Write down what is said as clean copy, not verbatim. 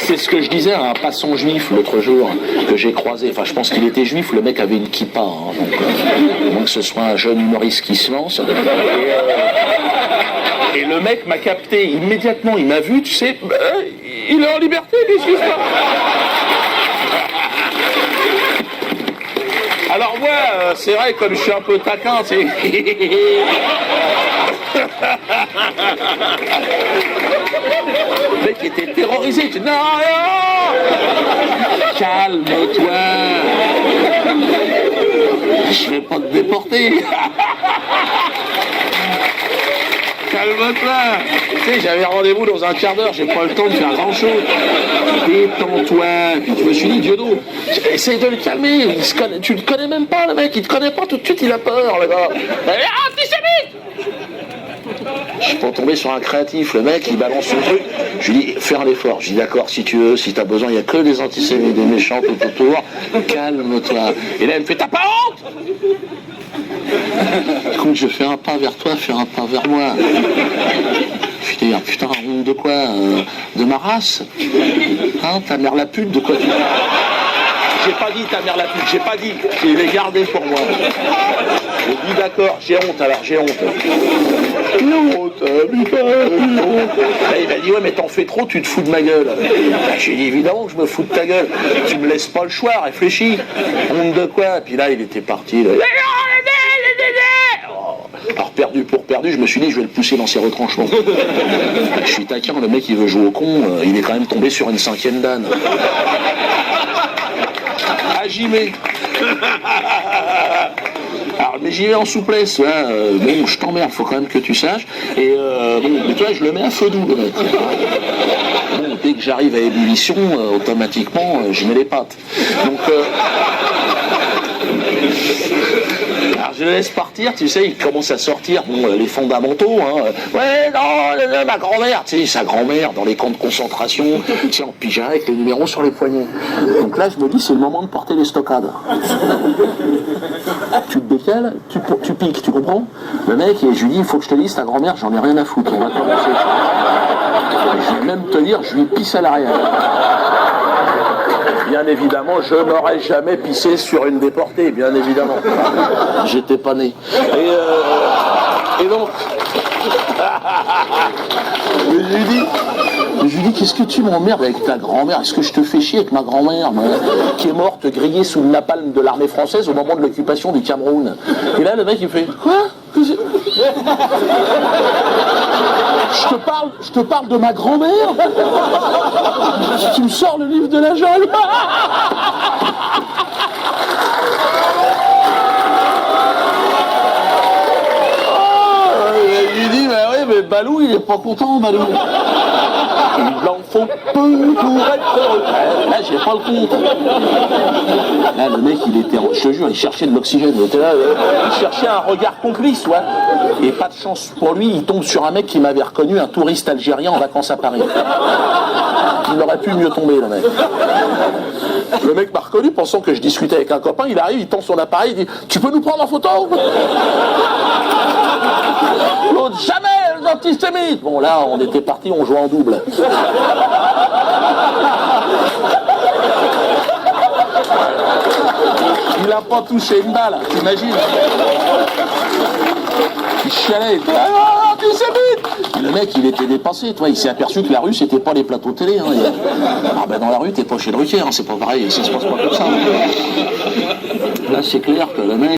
C'est ce que je disais à un passant juif l'autre jour que j'ai croisé. Enfin, je pense qu'il était juif. Le mec avait une kippa. Hein, donc que ce soit un jeune humoriste qui se lance. Et le mec m'a capté immédiatement. Il m'a vu, tu sais. Il est en liberté, qu'est-ce qui se passe? Alors moi, c'est vrai, comme je suis un peu taquin, c'est... Le mec était terrorisé. Tu dis, non, calme-toi. Je vais pas te déporter. Calme-toi. Tu sais, j'avais rendez-vous dans un quart d'heure, j'ai pas le temps de faire grand-chose. Détends-toi. Puis je me suis dit, Diodo, essaye de le calmer. Tu le connais même pas, le mec. Il te connaît pas, tout de suite, il a peur, le gars. Antisémite! Je suis pas tombé sur un créatif, le mec, il balance son truc. Je lui dis, fais un effort. Je dis, d'accord, si tu veux, si t'as besoin, il y a que des antisémites, des méchants tout autour. Calme-toi. Et là, elle me fait, t'as pas honte? Écoute, je fais un pas vers toi, fais un pas vers moi. Putain, honte de quoi? De ma race? Hein, ta mère la pute, de quoi tu... J'ai pas dit ta mère la pute, j'ai pas dit. Je l'ai gardé pour moi. Je dis d'accord, j'ai honte alors, j'ai honte. J'ai honte, putain, j'ai honte. Là, il m'a dit, ouais, mais t'en fais trop, tu te fous de ma gueule. Là, j'ai dit, évidemment que je me fous de ta gueule. Tu me laisses pas le choix, réfléchis. Honte de quoi? Puis là, il était parti. Là. Alors perdu pour perdu, je me suis dit je vais le pousser dans ses retranchements. Je suis taquin, le mec il veut jouer au con, il est quand même tombé sur une 5e dan. Ah j'y vais. Alors mais j'y vais en souplesse, hein. Bon je t'emmerde, faut quand même que tu saches. Et bon, mais toi je le mets à feu doux le mec. Bon, dès que j'arrive à ébullition, automatiquement je mets les pattes. Donc alors je le laisse partir, tu sais, il commence à sortir les fondamentaux. Hein. Ouais, non, ma grand-mère, tu sais, sa grand-mère dans les camps de concentration, tu sais, en pyjama avec les numéros sur les poignets. Donc là, je me dis, c'est le moment de porter les stockades. Tu te décales, tu piques, tu comprends? Le mec, et je lui dis, il faut que je te dise, ta grand-mère, j'en ai rien à foutre, on va commencer. Je vais même te dire, je lui pisse à l'arrière. Bien évidemment, je n'aurais jamais pissé sur une déportée, bien évidemment. J'étais pas né. Et donc... je lui dis, qu'est-ce que tu m'emmerdes avec ta grand-mère? Est-ce que je te fais chier avec ma grand-mère, qui est morte grillée sous le napalm de l'armée française au moment de l'occupation du Cameroun? Et là, le mec, il fait, quoi? Je te parle de ma grand-mère? Tu me sors le livre de la jungle? Je lui dis, bah oui, mais Balou, il est pas content, Balou. Il en faut peu pour être heureux. Là, j'ai pas le compte. Là, le mec, il était, je te jure, il cherchait de l'oxygène. Il était là, il cherchait un regard complice, ouais. Et pas de chance pour lui, il tombe sur un mec qui m'avait reconnu, un touriste algérien en vacances à Paris. Il aurait pu mieux tomber, le mec. Le mec m'a reconnu, pensant que je discutais avec un copain. Il arrive, il tend son appareil, il dit, tu peux nous prendre en photo? L'autre, jamais, les antisémites. Bon, là, on était partis, on jouait en double. Il a pas touché une balle, t'imagines? Il chialait, il dit, ah, antisémite! Le mec, il était dépassé, toi, il s'est aperçu que la rue, c'était pas les plateaux télé. Hein. Ah ben dans la rue, t'es pas chez Drucker, hein, c'est pas pareil, ça se passe pas comme ça. Là, c'est clair que le mec...